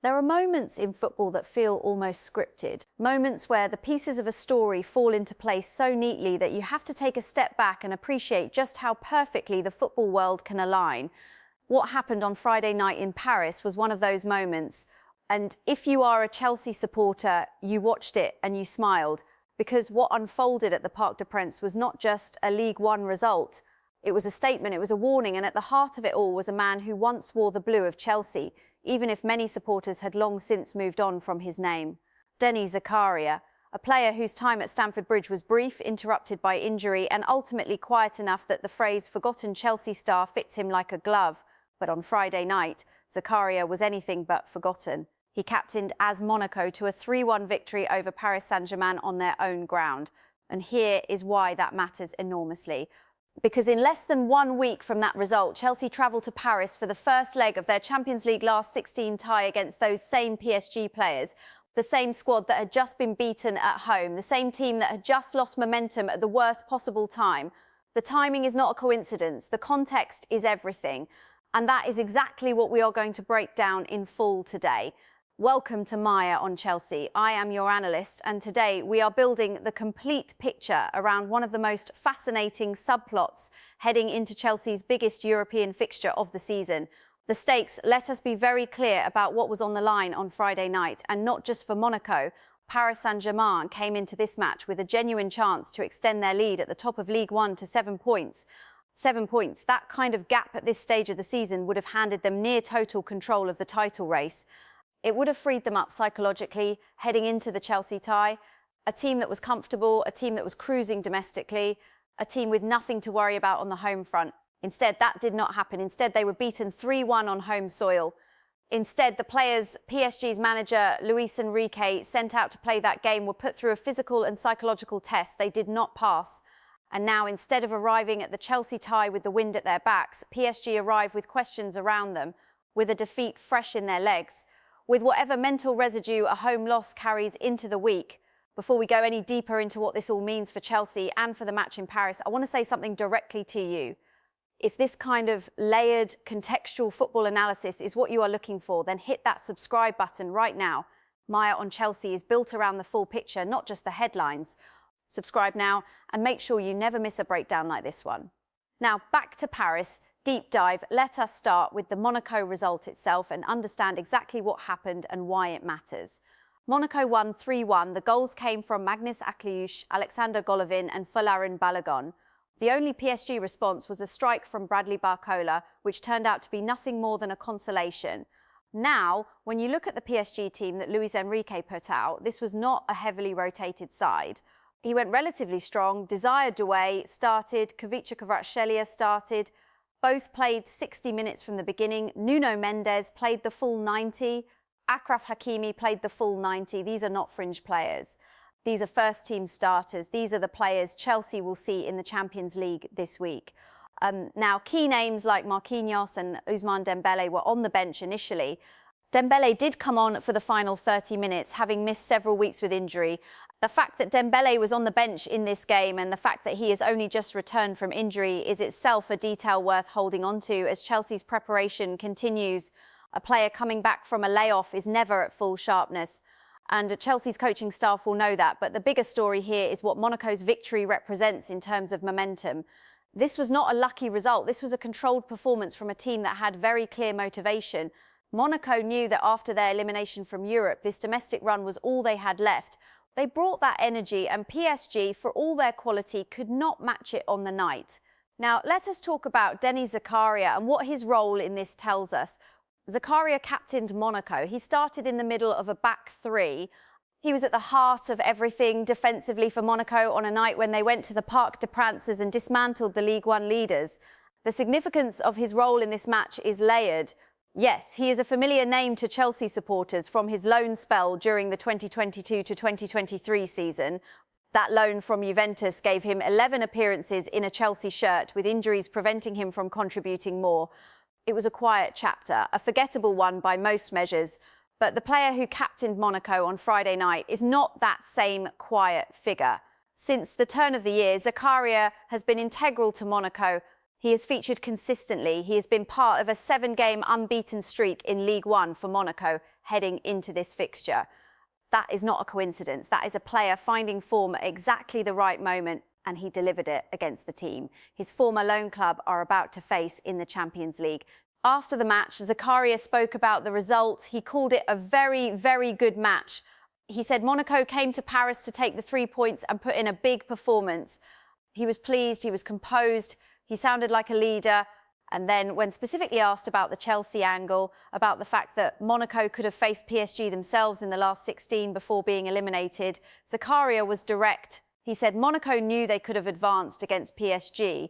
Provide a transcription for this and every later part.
There are moments in football that feel almost scripted, moments where the pieces of a story fall into place so neatly that you have to take a step back and appreciate just how perfectly the football world can align. What happened on Friday night in Paris was one of those moments, and if you are a Chelsea supporter, you watched it and you smiled, because what unfolded at the Parc des Princes was not just a League One result. It was a statement, it was a warning, and at the heart of it all was a man who once wore the blue of Chelsea, even if many supporters had long since moved on from his name. Denis Zakaria, a player whose time at Stamford Bridge was brief, interrupted by injury, and ultimately quiet enough that the phrase "forgotten Chelsea star" fits him like a glove. But on Friday night, Zakaria was anything but forgotten. He captained AS Monaco to a 3-1 victory over Paris Saint-Germain on their own ground. And here is why that matters enormously. Because in less than 1 week from that result, Chelsea travelled to Paris for the first leg of their Champions League last 16 tie against those same PSG players, the same squad that had just been beaten at home, the same team that had just lost momentum at the worst possible time. The timing is not a coincidence. The context is everything. And that is exactly what we are going to break down in full today. Welcome to Maya on Chelsea. I am your analyst, and today we are building the complete picture around one of the most fascinating subplots heading into Chelsea's biggest European fixture of the season. The stakes, let us be very clear about what was on the line on Friday night, and not just for Monaco. Paris Saint-Germain came into this match with a genuine chance to extend their lead at the top of League One to 7 points. 7 points, that kind of gap at this stage of the season would have handed them near total control of the title race. It would have freed them up psychologically heading into the Chelsea tie. A team that was comfortable, a team that was cruising domestically, a team with nothing to worry about on the home front. Instead, that did not happen. Instead, they were beaten 3-1 on home soil. Instead, the players PSG's manager, Luis Enrique, sent out to play that game were put through a physical and psychological test they did not pass. And now, instead of arriving at the Chelsea tie with the wind at their backs, PSG arrive with questions around them, with a defeat fresh in their legs, with whatever mental residue a home loss carries into the week. Before we go any deeper into what this all means for Chelsea and for the match in Paris, I want to say something directly to you. If this kind of layered, contextual football analysis is what you are looking for, then hit that subscribe button right now. Maya on Chelsea is built around the full picture, not just the headlines. Subscribe now and make sure you never miss a breakdown like this one. Now, back to Paris. Deep dive, let us start with the Monaco result itself and understand exactly what happened and why it matters. Monaco won 3-1. The goals came from Magnus Akliouche, Alexander Golovin and Folarin Balogun. The only PSG response was a strike from Bradley Barcola, which turned out to be nothing more than a consolation. Now, when you look at the PSG team that Luis Enrique put out, this was not a heavily rotated side. He went relatively strong. Desire Doué started, Kavica Kvaratskhelia started. Both played 60 minutes from the beginning. Nuno Mendes played the full 90. Achraf Hakimi played the full 90. These are not fringe players. These are first-team starters. These are the players Chelsea will see in the Champions League this week. Now, key names like Marquinhos and Ousmane Dembele were on the bench initially. Dembele did come on for the final 30 minutes, having missed several weeks with injury. The fact that Dembele was on the bench in this game and the fact that he has only just returned from injury is itself a detail worth holding on to as Chelsea's preparation continues. A player coming back from a layoff is never at full sharpness, and Chelsea's coaching staff will know that. But the bigger story here is what Monaco's victory represents in terms of momentum. This was not a lucky result. This was a controlled performance from a team that had very clear motivation. Monaco knew that after their elimination from Europe, this domestic run was all they had left. They brought that energy, and PSG, for all their quality, could not match it on the night. Now, let us talk about Denis Zakaria and what his role in this tells us. Zakaria captained Monaco. He started in the middle of a back three. He was at the heart of everything defensively for Monaco on a night when they went to the Parc des Princes and dismantled the League One leaders. The significance of his role in this match is layered. Yes, he is a familiar name to Chelsea supporters from his loan spell during the 2022 to 2023 season. That loan from Juventus gave him 11 appearances in a Chelsea shirt, with injuries preventing him from contributing more. It was a quiet chapter, a forgettable one by most measures. But the player who captained Monaco on Friday night is not that same quiet figure. Since the turn of the year, Zakaria has been integral to Monaco. He has featured consistently. He has been part of a 7-game unbeaten streak in League One for Monaco heading into this fixture. That is not a coincidence. That is a player finding form at exactly the right moment, and he delivered it against the team his former loan club are about to face in the Champions League. After the match, Zakaria spoke about the result. He called it a very, very good match. He said Monaco came to Paris to take the 3 points and put in a big performance. He was pleased, he was composed, he sounded like a leader. And then when specifically asked about the Chelsea angle, about the fact that Monaco could have faced PSG themselves in the last 16 before being eliminated, Zakaria was direct. He said Monaco knew they could have advanced against PSG,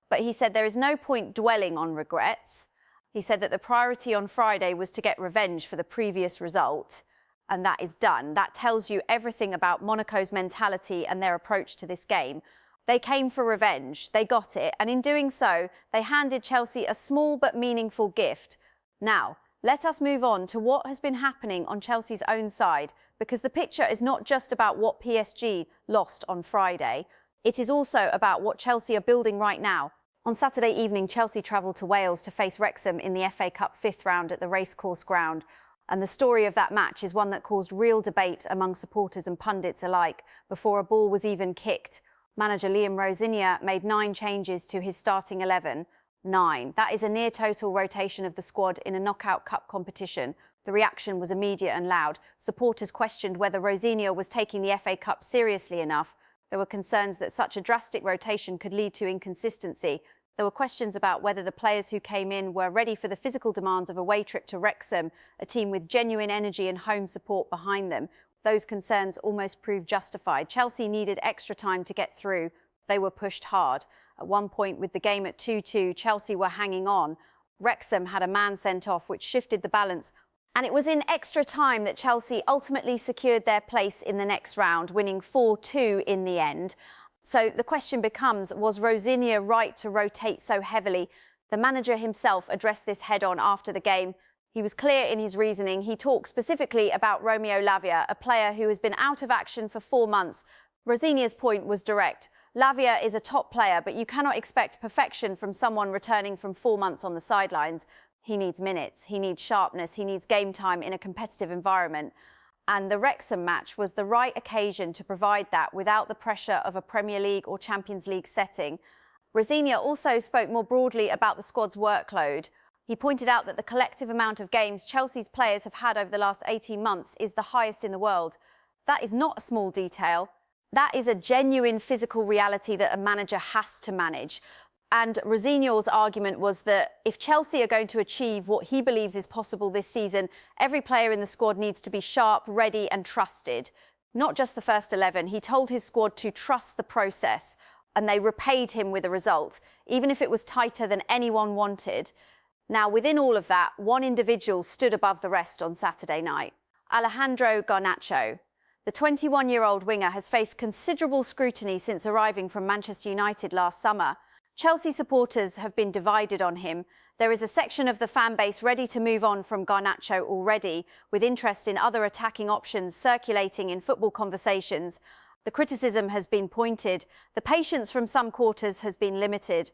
but he said there is no point dwelling on regrets. He said that the priority on Friday was to get revenge for the previous result, and that is done. That tells you everything about Monaco's mentality and their approach to this game. They came for revenge, they got it, and in doing so, they handed Chelsea a small but meaningful gift. Now, let us move on to what has been happening on Chelsea's own side, because the picture is not just about what PSG lost on Friday. It is also about what Chelsea are building right now. On Saturday evening, Chelsea travelled to Wales to face Wrexham in the FA Cup 5th round at the Racecourse Ground. And the story of that match is one that caused real debate among supporters and pundits alike before a ball was even kicked. Manager Liam Rosén made 9 changes to his starting 11. 9. That is a near total rotation of the squad in a knockout cup competition. The reaction was immediate and loud. Supporters questioned whether Rosén was taking the FA Cup seriously enough. There were concerns that such a drastic rotation could lead to inconsistency. There were questions about whether the players who came in were ready for the physical demands of a away trip to Wrexham, a team with genuine energy and home support behind them. Those concerns almost proved justified. Chelsea needed extra time to get through. They were pushed hard. At one point, with the game at 2-2, Chelsea were hanging on. Wrexham had a man sent off, which shifted the balance. And it was in extra time that Chelsea ultimately secured their place in the next round, winning 4-2 in the end. So the question becomes, was Rosén right to rotate so heavily? The manager himself addressed this head-on after the game. He was clear in his reasoning. He talked specifically about Romeo Lavia, a player who has been out of action for 4 months. Rosén's point was direct. Lavia is a top player, but you cannot expect perfection from someone returning from 4 months on the sidelines. He needs minutes, he needs sharpness, he needs game time in a competitive environment. And the Wrexham match was the right occasion to provide that without the pressure of a Premier League or Champions League setting. Rosén also spoke more broadly about the squad's workload. He pointed out that the collective amount of games Chelsea's players have had over the last 18 months is the highest in the world. That is not a small detail. That is a genuine physical reality that a manager has to manage. And Rosén's argument was that if Chelsea are going to achieve what he believes is possible this season, every player in the squad needs to be sharp, ready and trusted. Not just the first 11. He told his squad to trust the process, and they repaid him with a result, even if it was tighter than anyone wanted. Now, within all of that, one individual stood above the rest on Saturday night. Alejandro Garnacho. The 21-year-old winger has faced considerable scrutiny since arriving from Manchester United last summer. Chelsea supporters have been divided on him. There is a section of the fan base ready to move on from Garnacho already, with interest in other attacking options circulating in football conversations. The criticism has been pointed. The patience from some quarters has been limited.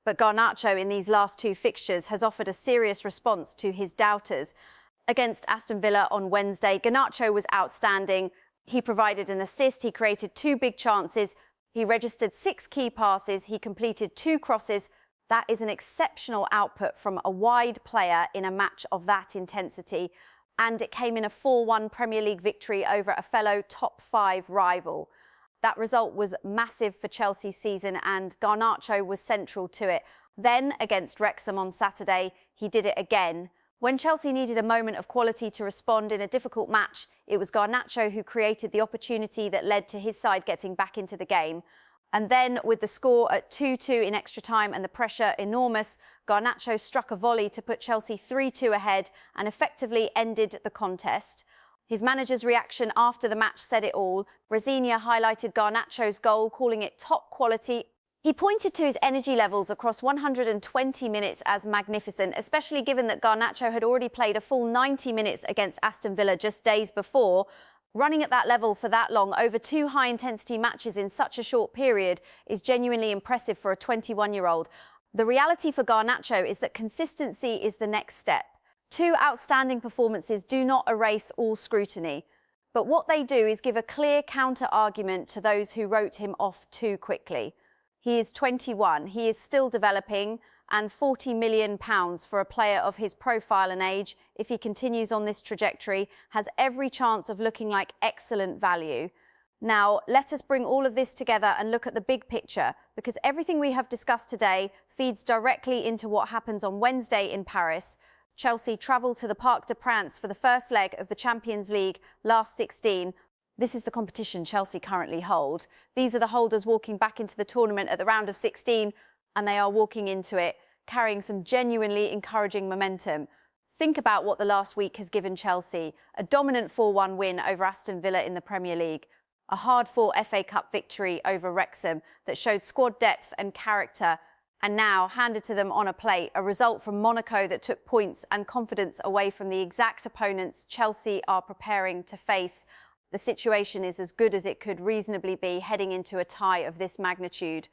But Garnacho in these last 2 fixtures has offered a serious response to his doubters. Against Aston Villa on Wednesday, Garnacho was outstanding. He provided an assist, he created 2 big chances, he registered 6 key passes, he completed 2 crosses. That is an exceptional output from a wide player in a match of that intensity. And it came in a 4-1 Premier League victory over a fellow top 5 rival. That result was massive for Chelsea's season and Garnacho was central to it. Then, against Wrexham on Saturday, he did it again. When Chelsea needed a moment of quality to respond in a difficult match, it was Garnacho who created the opportunity that led to his side getting back into the game. And then, with the score at 2-2 in extra time and the pressure enormous, Garnacho struck a volley to put Chelsea 3-2 ahead and effectively ended the contest. His manager's reaction after the match said it all. Rosén highlighted Garnacho's goal, calling it top quality. He pointed to his energy levels across 120 minutes as magnificent, especially given that Garnacho had already played a full 90 minutes against Aston Villa just days before. Running at that level for that long, over 2 high-intensity matches in such a short period, is genuinely impressive for a 21-year-old. The reality for Garnacho is that consistency is the next step. Two outstanding performances do not erase all scrutiny, but what they do is give a clear counter-argument to those who wrote him off too quickly. He is 21, he is still developing, and £40 million for a player of his profile and age, if he continues on this trajectory, has every chance of looking like excellent value. Now, let us bring all of this together and look at the big picture, because everything we have discussed today feeds directly into what happens on Wednesday in Paris. Chelsea travel to the Parc des Princes for the first leg of the Champions League last 16. This is the competition Chelsea currently hold. These are the holders walking back into the tournament at the round of 16, and they are walking into it carrying some genuinely encouraging momentum. Think about what the last week has given Chelsea. A dominant 4-1 win over Aston Villa in the Premier League. A hard-fought FA Cup victory over Wrexham that showed squad depth and character. And now, handed to them on a plate, a result from Monaco that took points and confidence away from the exact opponents Chelsea are preparing to face. The situation is as good as it could reasonably be heading into a tie of this magnitude.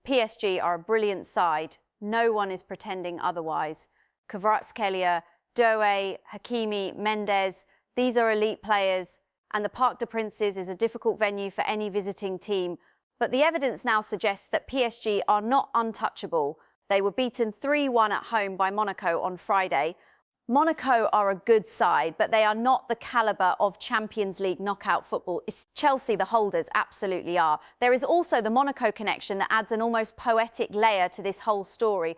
PSG are a brilliant side. No one is pretending otherwise. Kvaratskhelia, Doué, Hakimi, Mendes, these are elite players, and the Parc des Princes is a difficult venue for any visiting team. But the evidence now suggests that PSG are not untouchable. They were beaten 3-1 at home by Monaco on Friday. Monaco are a good side, but they are not the calibre of Champions League knockout football. It's Chelsea, the holders, absolutely are. There is also the Monaco connection that adds an almost poetic layer to this whole story.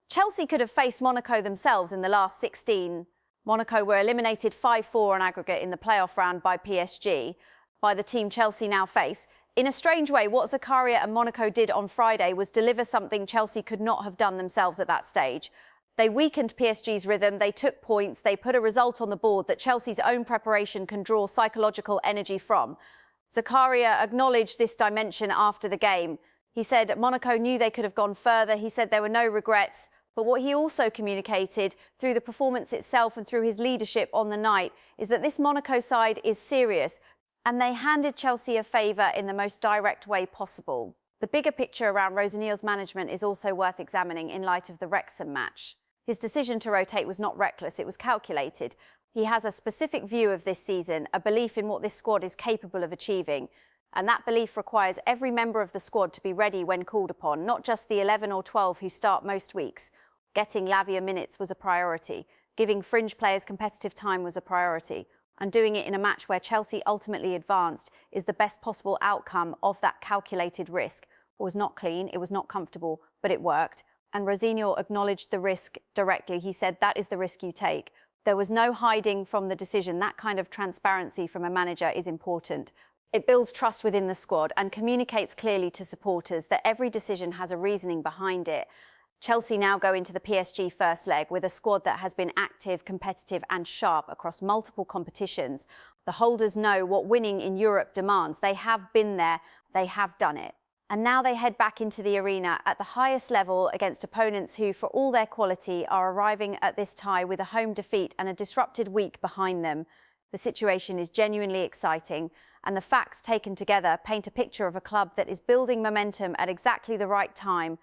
Chelsea could have faced Monaco themselves in the last 16. Monaco were eliminated 5-4 on aggregate in the playoff round by PSG, by the team Chelsea now face. In a strange way, what Zakaria and Monaco did on Friday was deliver something Chelsea could not have done themselves at that stage. They weakened PSG's rhythm, they took points, they put a result on the board that Chelsea's own preparation can draw psychological energy from. Zakaria acknowledged this dimension after the game. He said Monaco knew they could have gone further. He said there were no regrets. But what he also communicated through the performance itself and through his leadership on the night is that this Monaco side is serious, and they handed Chelsea a favour in the most direct way possible. The bigger picture around Rosén's management is also worth examining in light of the Wrexham match. His decision to rotate was not reckless, it was calculated. He has a specific view of this season, a belief in what this squad is capable of achieving. And that belief requires every member of the squad to be ready when called upon, not just the 11 or 12 who start most weeks. Getting Lavia minutes was a priority. Giving fringe players competitive time was a priority. And doing it in a match where Chelsea ultimately advanced is the best possible outcome of that calculated risk. It was not clean, it was not comfortable, but it worked. And Rosén acknowledged the risk directly. He said, that is the risk you take. There was no hiding from the decision. That kind of transparency from a manager is important. It builds trust within the squad and communicates clearly to supporters that every decision has a reasoning behind it. Chelsea now go into the PSG first leg with a squad that has been active, competitive and sharp across multiple competitions. The holders know what winning in Europe demands. They have been there, they have done it. And now they head back into the arena at the highest level against opponents who, for all their quality, are arriving at this tie with a home defeat and a disrupted week behind them. The situation is genuinely exciting, and the facts taken together paint a picture of a club that is building momentum at exactly the right time.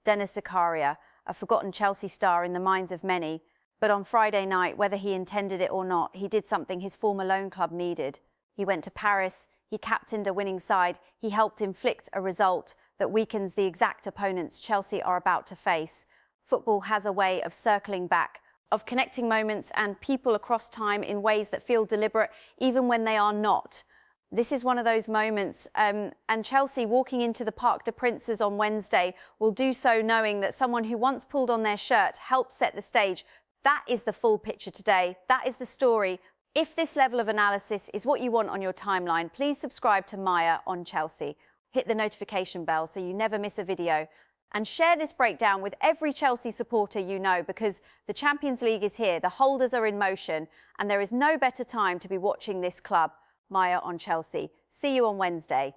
Denis Zakaria, a forgotten Chelsea star in the minds of many, but on Friday night, whether he intended it or not, he did something his former loan club needed. He went to Paris, he captained a winning side, he helped inflict a result that weakens the exact opponents Chelsea are about to face. Football has a way of circling back, of connecting moments and people across time in ways that feel deliberate, even when they are not. This is one of those moments, and Chelsea walking into the Parc des Princes on Wednesday will do so knowing that someone who once pulled on their shirt helped set the stage. That is the full picture today. That is the story. If this level of analysis is what you want on your timeline, please subscribe to Maya on Chelsea. Hit the notification bell so you never miss a video. And share this breakdown with every Chelsea supporter you know, because the Champions League is here, the holders are in motion, and there is no better time to be watching this club. Maya on Chelsea. See you on Wednesday.